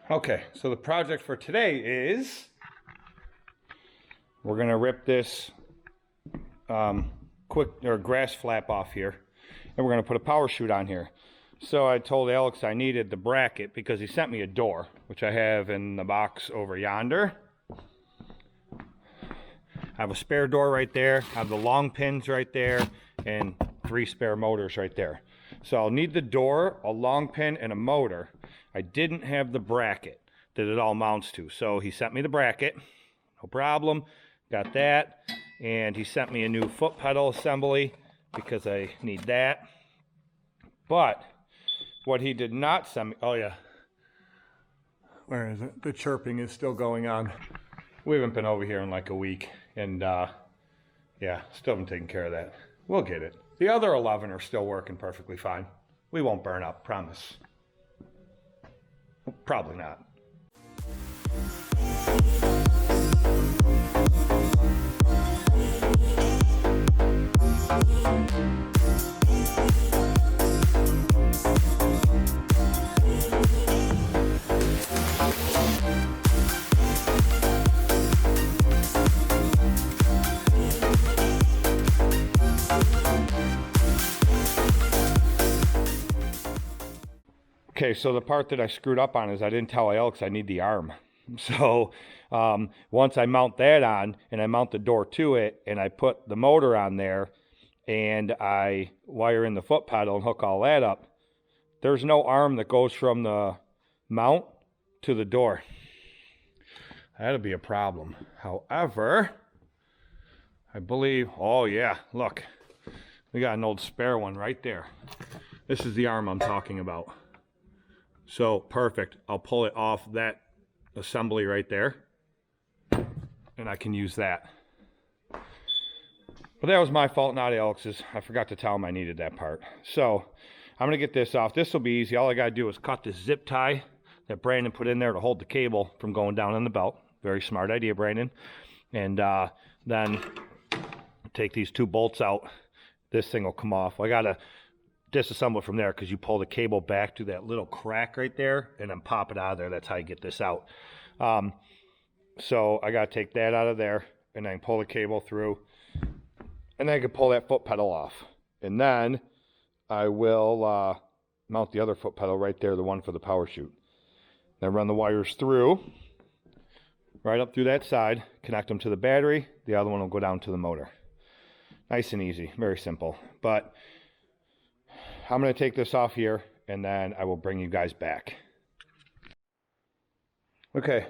Okay, so the project for today is we're going to rip this grass flap off here, and we're going to put a power chute on here. So I told Alex I needed the bracket because he sent me a door, which I have in the box over yonder. I have a spare door right there, I have the long pins right there, and 3 spare motors right there. So I'll need the door, a long pin, and a motor. I didn't have the bracket that it all mounts to. So he sent me the bracket, no problem, got that. And he sent me a new foot pedal assembly because I need that. But what he did not send me, oh yeah, where is it? The chirping is still going on. We haven't been over here in like a week, and yeah, still haven't taken care of that. We'll get it. The other 11 are still working perfectly fine. We won't burn up, promise. Probably not. Okay, so the part that I screwed up on is I didn't tell Alex I need the arm. So once I mount that on and I mount the door to it and I put the motor on there and I wire in the foot pedal and hook all that up, there's no arm that goes from the mount to the door. That'll be a problem. However, I believe, oh yeah, look, we got an old spare one right there. This is the arm I'm talking about. So perfect, I'll pull it off that assembly right there and I can use that. But that was my fault, not Alex's. I forgot to tell him I needed that part. So I'm gonna get this off. This will be easy. All I gotta do is cut this zip tie that Brandon put in there to hold the cable from going down in the belt. Very smart idea, Brandon. And then take these 2 bolts out. This thing will come off. I gotta disassemble it from there because you pull the cable back to that little crack right there and then pop it out of there. That's how you get this out. So I got to take that out of there and then pull the cable through, and then I can pull that foot pedal off, and then I will mount the other foot pedal right there, the one for the power chute. Then run the wires through right up through that side, connect them to the battery. The other one will go down to the motor. Nice and easy, very simple. But I'm going to take this off here, and then I will bring you guys back. Okay,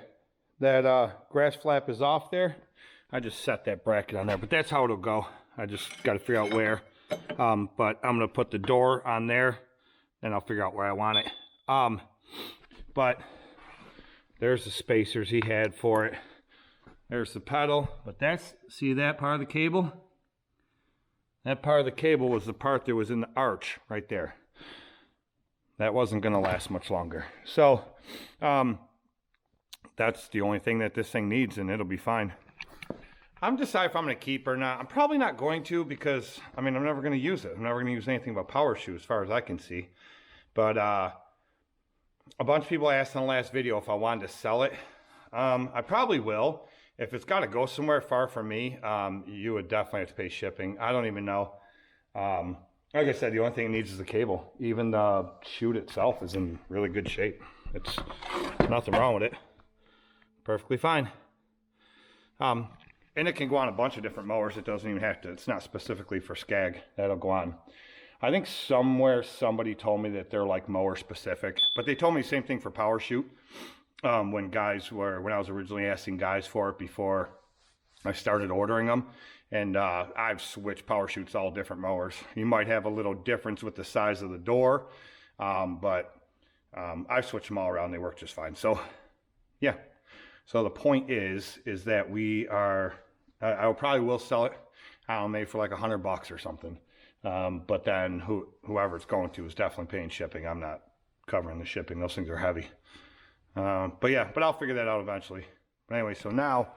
that grass flap is off there. I just set that bracket on there, but that's how it'll go. I just got to figure out where. But I'm going to put the door on there, and I'll figure out where I want it. But there's the spacers he had for it. There's the pedal, but that's, see that part of the cable? That part of the cable was the part that was in the arch right there. That wasn't going to last much longer. So that's the only thing that this thing needs, and it'll be fine. I'm deciding if I'm going to keep or not. I'm probably not going to because, I mean, I'm never going to use it. I'm never going to use anything but power chute as far as I can see. But a bunch of people asked in the last video if I wanted to sell it. I probably will. If it's got to go somewhere far from me, you would definitely have to pay shipping. I don't even know. Like I said, the only thing it needs is the cable. Even the chute itself is in really good shape. It's nothing wrong with it. Perfectly fine. And it can go on a bunch of different mowers. It doesn't even have to. It's not specifically for SCAG. That'll go on. I think somewhere somebody told me that they're like mower specific, but they told me the same thing for power chute. When I was originally asking guys for it before I started ordering them, and I've switched power chutes all different mowers. You might have a little difference with the size of the door, but I've switched them all around. They work just fine. So yeah, so the point is that we are, I probably will sell it, I don't know, maybe for like $100 or something, but then whoever it's going to is definitely paying shipping. I'm not covering the shipping. Those things are heavy. But yeah, but I'll figure that out eventually. But anyway, so now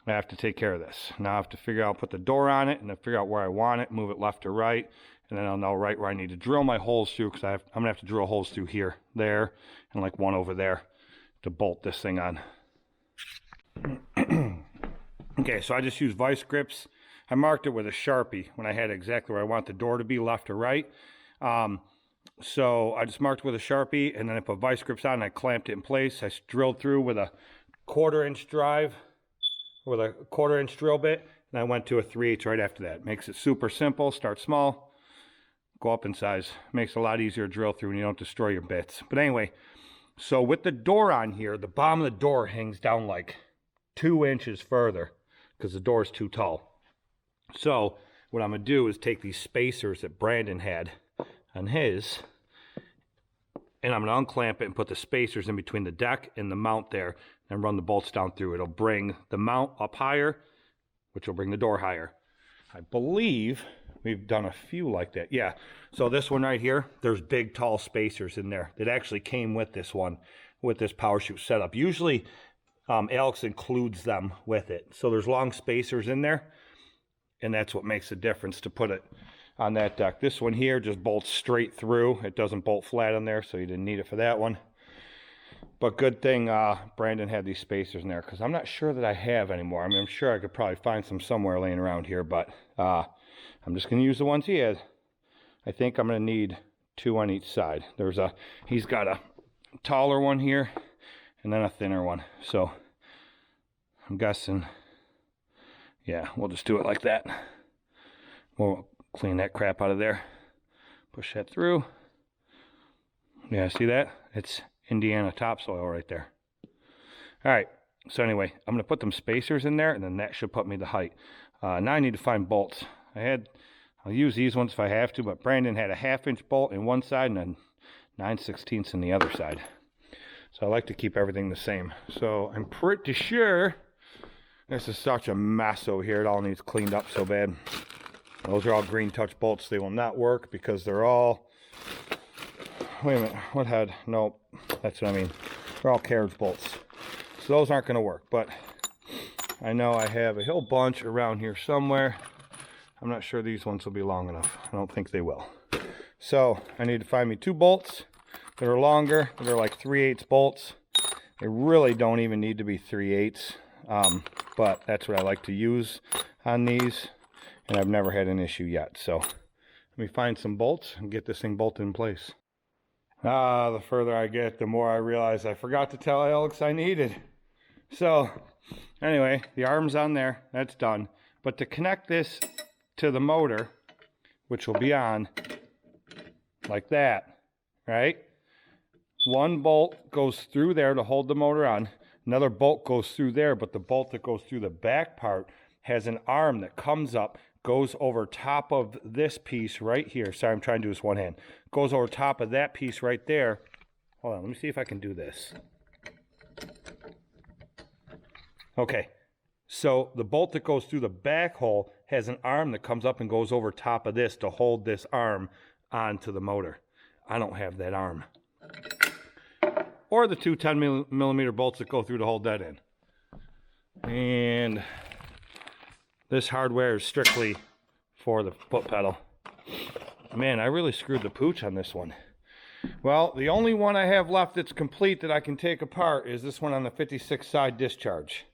I have to take care of this. Now I have to figure out, put the door on it, and then figure out where I want it, move it left or right, and then I'll know right where I need to drill my holes through, because I'm going to have to drill holes through here, there, and like one over there to bolt this thing on. Okay, so I just used vice grips. I marked it with a Sharpie when I had exactly where I want the door to be, left or right. So I just marked with a Sharpie, and then I put vice grips on and I clamped it in place. I drilled through with a 1/4-inch drive, with a 1/4-inch drill bit, and I went to a 3/8 right after that. Makes it super simple. Start small, go up in size. Makes it a lot easier to drill through and you don't destroy your bits. But anyway, so with the door on here, the bottom of the door hangs down like 2 inches further because the door is too tall. So what I'm going to do is take these spacers that Brandon had on his, and I'm going to unclamp it and put the spacers in between the deck and the mount there and run the bolts down through. It'll bring the mount up higher, which will bring the door higher. I believe we've done a few like that. Yeah, so this one right here, there's big tall spacers in there that actually came with this one, with this PowerChute setup. Usually Alex includes them with it. So there's long spacers in there, and that's what makes the difference to put it on that deck. This one here just bolts straight through. It doesn't bolt flat on there, so you didn't need it for that one. But good thing Brandon had these spacers in there, because I'm not sure that I have anymore. I mean, I'm sure I could probably find some somewhere laying around here, but I'm just going to use the ones he had. I think I'm going to need 2 on each side. He's got a taller one here and then a thinner one. So I'm guessing, yeah, we'll just do it like that. We'll clean that crap out of there. Push that through. Yeah, see that? It's Indiana topsoil right there. All right, so anyway, I'm going to put them spacers in there, and then that should put me the height. Now I need to find bolts. I'll use these ones if I have to, but Brandon had a 1/2-inch bolt in one side and then 9/16 in the other side. So I like to keep everything the same. So I'm pretty sure this is such a mess over here. It all needs cleaned up so bad. Those are all green touch bolts. They will not work because they're all, wait a minute, what had, nope, that's what I mean. They're all carriage bolts. So those aren't going to work, but I know I have a whole bunch around here somewhere. I'm not sure these ones will be long enough. I don't think they will. So I need to find me 2 bolts that are longer. They're like 3/8 bolts. They really don't even need to be 3/8, but that's what I like to use on these, and I've never had an issue yet. So let me find some bolts and get this thing bolted in place. The further I get, the more I realize I forgot to tell Alex I needed. So anyway, the arm's on there. That's done. But to connect this to the motor, which will be on like that, right? One bolt goes through there to hold the motor on. Another bolt goes through there, but the bolt that goes through the back part has an arm that comes up, goes over top of this piece right here. Sorry, I'm trying to do this one hand. Goes over top of that piece right there. Hold on, let me see if I can do this. Okay, so the bolt that goes through the back hole has an arm that comes up and goes over top of this to hold this arm onto the motor. I don't have that arm. Or the 2 10mm bolts that go through to hold that in. And this hardware is strictly for the foot pedal. Man, I really screwed the pooch on this one. Well, the only one I have left that's complete that I can take apart is this one on the 56 side discharge.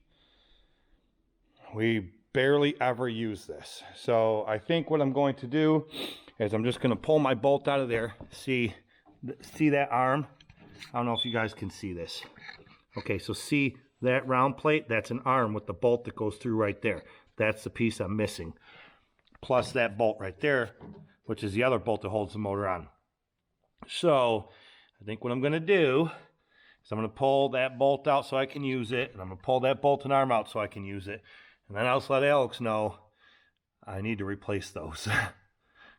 We barely ever use this. So I think what I'm going to do is I'm just going to pull my bolt out of there. See that arm? I don't know if you guys can see this. Okay, so see that round plate? That's an arm with the bolt that goes through right there. That's the piece I'm missing. Plus that bolt right there, which is the other bolt that holds the motor on. So I think what I'm going to do is I'm going to pull that bolt out so I can use it, and I'm going to pull that bolt and arm out so I can use it. And then I'll just let Alex know I need to replace those.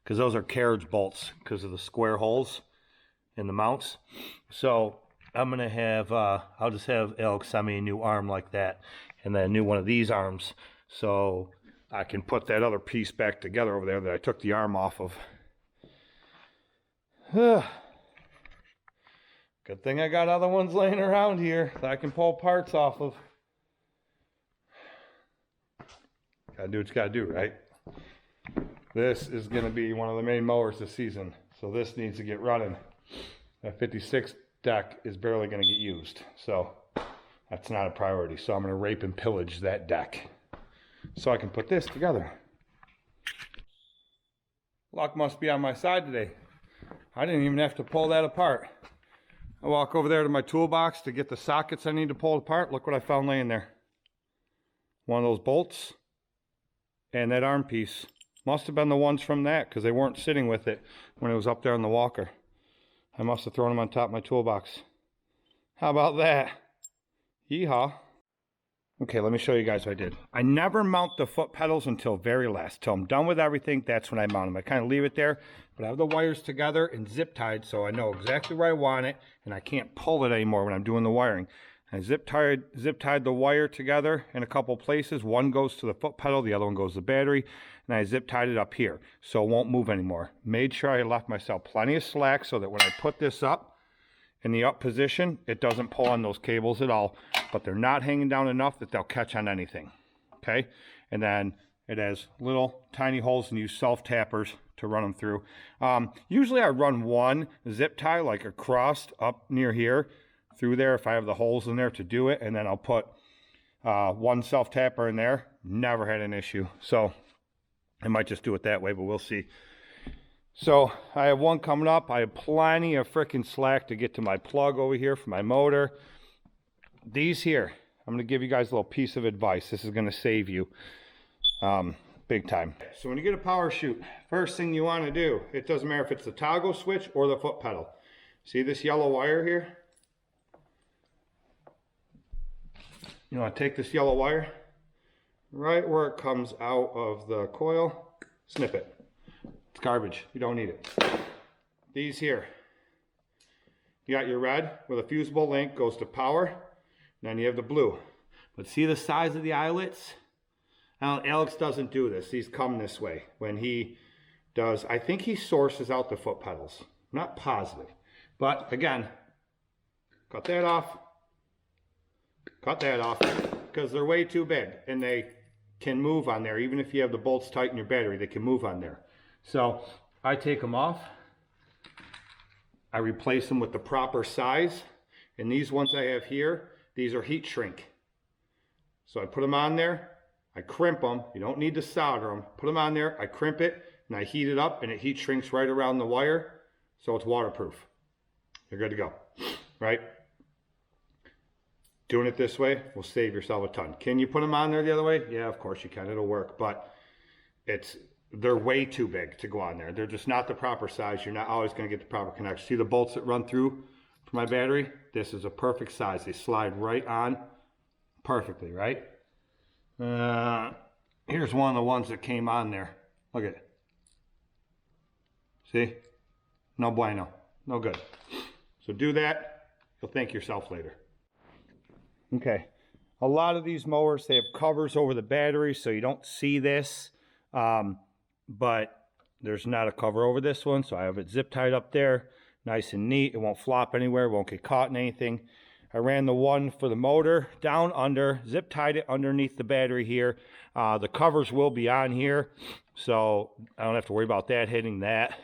Because those are carriage bolts because of the square holes in the mounts. So I'm going to have, I'll just have Alex send me a new arm like that. And then a new one of these arms. So I can put that other piece back together over there that I took the arm off of. Good thing I got other ones laying around here that I can pull parts off of. Gotta do what you gotta do, right? This is gonna be one of the main mowers this season, so this needs to get running. That 56 deck is barely gonna get used, so That's not a priority. So I'm going to rape and pillage that deck so I can put this together. Luck must be on my side today. I didn't even have to pull that apart. I walk over there to my toolbox to get the sockets I need to pull apart. Look what I found laying there. One of those bolts and that arm piece. Must have been the ones from that because they weren't sitting with it when it was up there on the walker. I must have thrown them on top of my toolbox. How about that? Yeehaw. Okay, let me show you guys what I did. I never mount the foot pedals until very last. Till I'm done with everything, that's when I mount them. I kind of leave it there, but I have the wires together and zip tied so I know exactly where I want it and I can't pull it anymore when I'm doing the wiring. I zip tied the wire together in a couple places. One goes to the foot pedal, the other one goes to the battery, and I zip tied it up here so it won't move anymore. Made sure I left myself plenty of slack so that when I put this up in the up position, it doesn't pull on those cables at all, but they're not hanging down enough that they'll catch on anything, okay? And then it has little tiny holes and use self-tappers to run them through. Usually I run one zip tie like across up near here through there if I have the holes in there to do it, and then I'll put one self-tapper in there. Never had an issue, so I might just do it that way, but we'll see. So I have one coming up. I have plenty of freaking slack to get to my plug over here for my motor. These here, I'm going to give you guys a little piece of advice. This is going to save you big time. So when you get a power chute, first thing you want to do, it doesn't matter if it's the toggle switch or the foot pedal. See this yellow wire here? You want to take this yellow wire, right where it comes out of the coil, snip it. It's garbage. You don't need it. These here. You got your red with a fusible link, goes to power. And then you have the blue. But see the size of the eyelets? Now, Alex doesn't do this. These come this way. When he does, I think he sources out the foot pedals. I'm not positive. But again, cut that off. Cut that off. Because they're way too big. And they can move on there. Even if you have the bolts tight in your battery, they can move on there. So I take them off, I replace them with the proper size, and these ones I have here, these are heat shrink. So I put them on there, I crimp them, you don't need to solder them, put them on there, I crimp it, and I heat it up, and it heat shrinks right around the wire, so it's waterproof. You're good to go, right? Doing it this way will save yourself a ton. Can you put them on there the other way? Yeah, of course you can, it'll work, but they're way too big to go on there. They're just not the proper size. You're not always going to get the proper connection. See the bolts that run through for my battery? This is a perfect size. They slide right on perfectly, right? Here's one of the ones that came on there. Look at it. See? No bueno. No good. So do that. You'll thank yourself later. Okay. A lot of these mowers, they have covers over the battery so you don't see this. But there's not a cover over this one, so I have it zip tied up there, nice and neat. It won't flop anywhere, won't get caught in anything. I ran the one for the motor down under, zip tied it underneath the battery here. The covers will be on here, so I don't have to worry about that hitting that.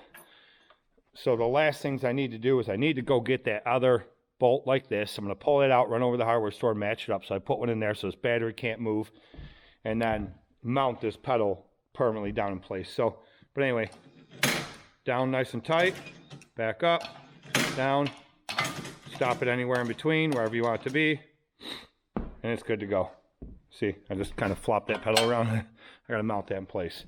So the last things I need to do is I need to go get that other bolt like this. I'm going to pull it out, run over to the hardware store, match it up. So I put one in there so this battery can't move, and then mount this pedal permanently down in place. So, but anyway, down nice and tight, back up, down, stop it anywhere in between, wherever you want it to be, and it's good to go. See, I just kind of flopped that pedal around. I gotta mount that in place.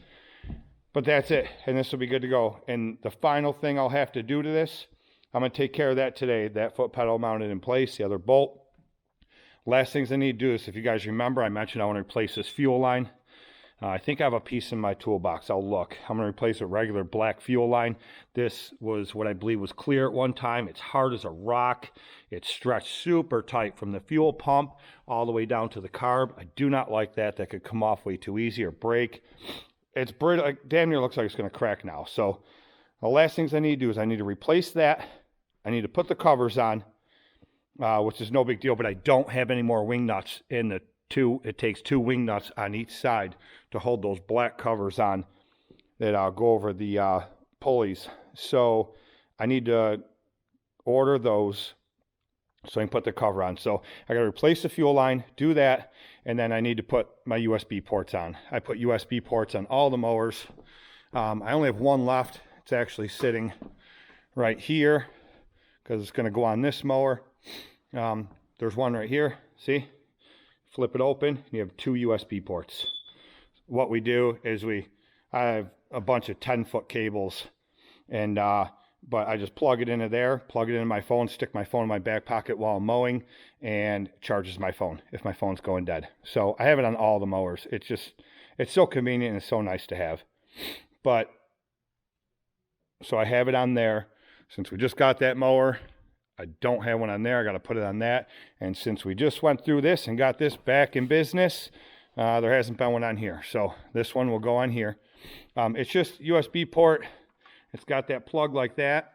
But that's it, and this will be good to go. And the final thing I'll have to do to this, I'm gonna take care of that today, that foot pedal mounted in place, the other bolt. Last things I need to do is, if you guys remember, I mentioned I want to replace this fuel line. I think I have a piece in my toolbox. I'll look. I'm going to replace a regular black fuel line. This was what I believe was clear at one time. It's hard as a rock. It's stretched super tight from the fuel pump all the way down to the carb. I do not like that. That could come off way too easy or break. It's brittle. Damn near looks like it's going to crack now. So the last things I need to do is I need to replace that. I need to put the covers on, which is no big deal, but I don't have any more wing nuts in the it takes 2 wing nuts on each side to hold those black covers on that go over the pulleys. So I need to order those so I can put the cover on. So I got to replace the fuel line, do that, and then I need to put my USB ports on. I put USB ports on all the mowers. I only have one left. It's actually sitting right here because it's going to go on this mower. There's one right here. See? Flip it open, and you have 2 USB ports. What we do is I have a bunch of 10-foot cables, and but I just plug it into there, plug it into my phone, stick my phone in my back pocket while I'm mowing, and it charges my phone if my phone's going dead. So I have it on all the mowers. It's so convenient and it's so nice to have. But so I have it on there. Since we just got that mower, I don't have one on there. I got to put it on that. And since we just went through this and got this back in business, there hasn't been one on here. So this one will go on here. It's just USB port. It's got that plug like that.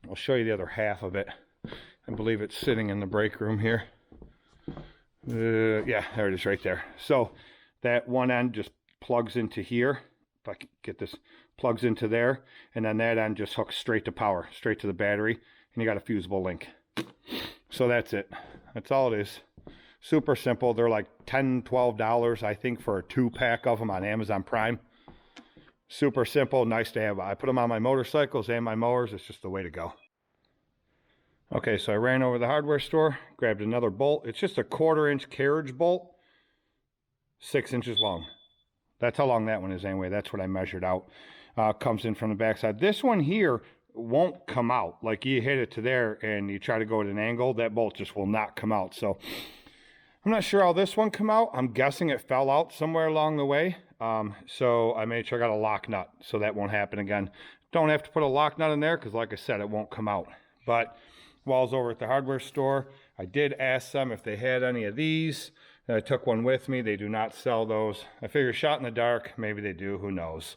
I'll show you the other half of it. I believe it's sitting in the break room here. Yeah, there it is right there. So that one end just plugs into here. If I can get this, plugs into there. And then that end just hooks straight to power, straight to the battery. And you got a fusible link. So that's it. That's all it is. Super simple. They're like $10, $12, I think, for a 2-pack of them on Amazon Prime. Super simple, nice to have. I put them on my motorcycles and my mowers. It's just the way to go. Okay, so I ran over to the hardware store, grabbed another bolt. It's just a 1/4-inch carriage bolt, 6 inches long. That's how long that one is anyway. That's what I measured out. Comes in from the backside. This one here won't come out. Like you hit it to there and you try to go at an angle, that bolt just will not come out. So I'm not sure how this one come out. I'm guessing it fell out somewhere along the way. So I made sure I got a lock nut so that won't happen again. Don't have to put a lock nut in there because, like I said, it won't come out. But while I was over at the hardware store, I did ask them if they had any of these. I took one with me. They do not sell those. I figure shot in the dark, maybe they do, who knows.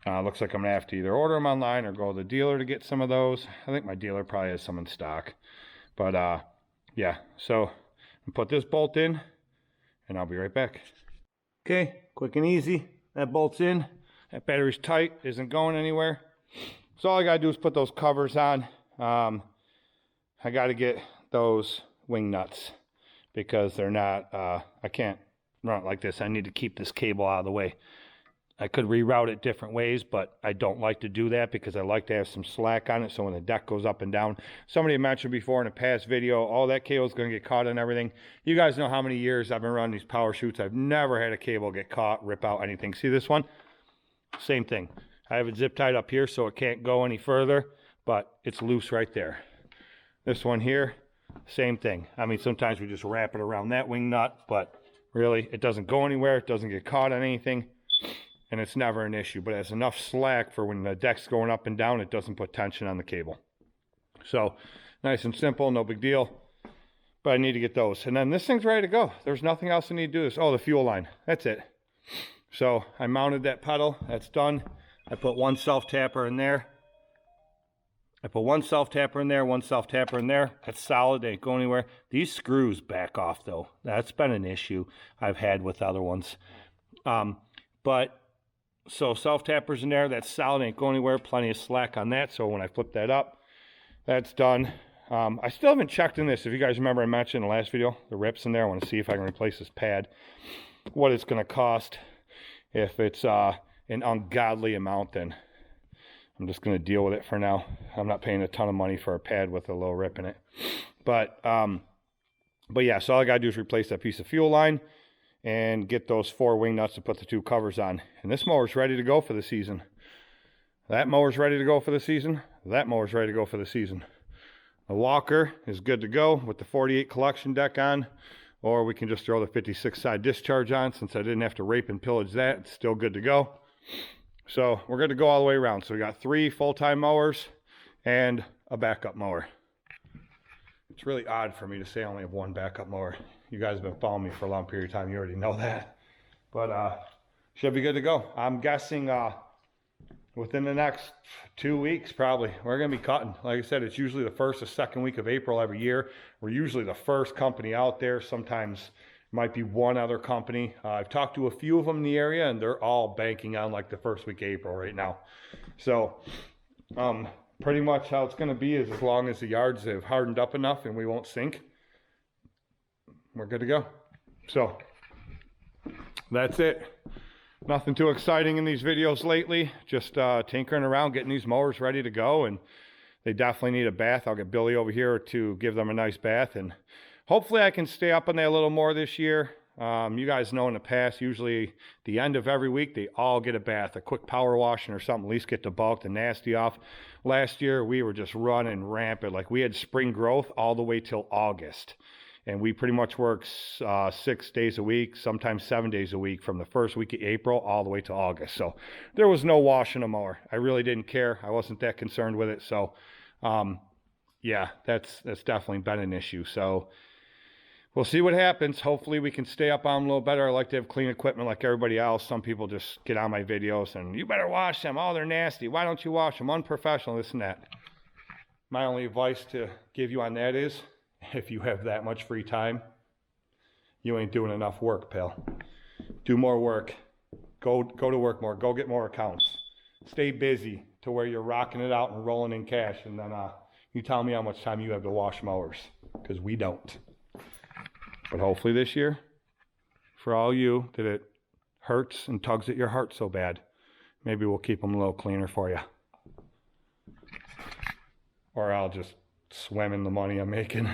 Looks like I'm gonna have to either order them online or go to the dealer to get some of those. I think my dealer probably has some in stock. But yeah, so I'll put this bolt in and I'll be right back. Okay, quick and easy. That bolt's in. That battery's tight, isn't going anywhere. So all I gotta do is put those covers on. I gotta get those wing nuts because they're not, I can't run it like this. I need to keep this cable out of the way. I could reroute it different ways, but I don't like to do that because I like to have some slack on it so when the deck goes up and down. Somebody mentioned before in a past video, all that cable is going to get caught in everything. You guys know how many years I've been running these power chutes. I've never had a cable get caught, rip out anything. See this one? Same thing. I have it zip tied up here so it can't go any further, but it's loose right there. This one here, same thing. I mean, sometimes we just wrap it around that wing nut, but really it doesn't go anywhere. It doesn't get caught on anything. And it's never an issue, but it has enough slack for when the deck's going up and down, it doesn't put tension on the cable. So nice and simple, no big deal. But I need to get those. And then this thing's ready to go. There's nothing else I need to do. Oh, the fuel line. That's it. So I mounted that pedal. That's done. I put one self-tapper in there. I put one self-tapper in there, one self-tapper in there. That's solid. They ain't go anywhere. These screws back off, though. That's been an issue I've had with other ones. So self-tappers in there, that's solid, ain't going anywhere, plenty of slack on that. So when I flip that up, that's done. I still haven't checked in this. If you guys remember, I mentioned in the last video, the rips in there. I want to see if I can replace this pad, what it's going to cost. If it's an ungodly amount, then I'm just going to deal with it for now. I'm not paying a ton of money for a pad with a little rip in it. But yeah, so all I got to do is replace that piece of fuel line and get those 4 wing nuts to put the 2 covers on. And this mower's ready to go for the season. That mower's ready to go for the season. That mower's ready to go for the season. The walker is good to go with the 48 collection deck on, or we can just throw the 56 side discharge on. Since I didn't have to rape and pillage that, it's still good to go. So we're good to go all the way around. So we got 3 full-time mowers and a backup mower. It's really odd for me to say I only have 1 backup mower. You guys have been following me for a long period of time. You already know that. But should be good to go. I'm guessing within the next 2 weeks, probably, we're going to be cutting. Like I said, it's usually the 1st or 2nd week of April every year. We're usually the first company out there. Sometimes it might be one other company. I've talked to a few of them in the area, and they're all banking on like the 1st week of April right now. So pretty much how it's going to be is as long as the yards have hardened up enough and we won't sink. we're good to go. So that's it. Nothing too exciting in these videos lately. Just tinkering around, getting these mowers ready to go, and they definitely need a bath. I'll get Billy over here to give them a nice bath, and hopefully I can stay up on that a little more this year. You guys know in the past, usually the end of every week, they all get a bath, a quick power washing or something, at least get the bulk, the nasty off. Last year, we were just running rampant. Like, we had spring growth all the way till August. And we pretty much work 6 days a week, sometimes 7 days a week, from the first week of April all the way to August. So there was no washing a mower. I really didn't care. I wasn't that concerned with it. So yeah, that's definitely been an issue. So we'll see what happens. Hopefully we can stay up on them a little better. I like to have clean equipment like everybody else. Some people just get on my videos and, you better wash them. Oh, they're nasty. Why don't you wash them? Unprofessional, this and that. My only advice to give you on that is, if you have that much free time, you ain't doing enough work, pal. Do more work. Go to work more. Go get more accounts. Stay busy to where you're rocking it out and rolling in cash. And then you tell me how much time you have to wash mowers, because we don't. But hopefully this year, for all you that it hurts and tugs at your heart so bad, maybe we'll keep them a little cleaner for you. Or I'll just swim in the money I'm making.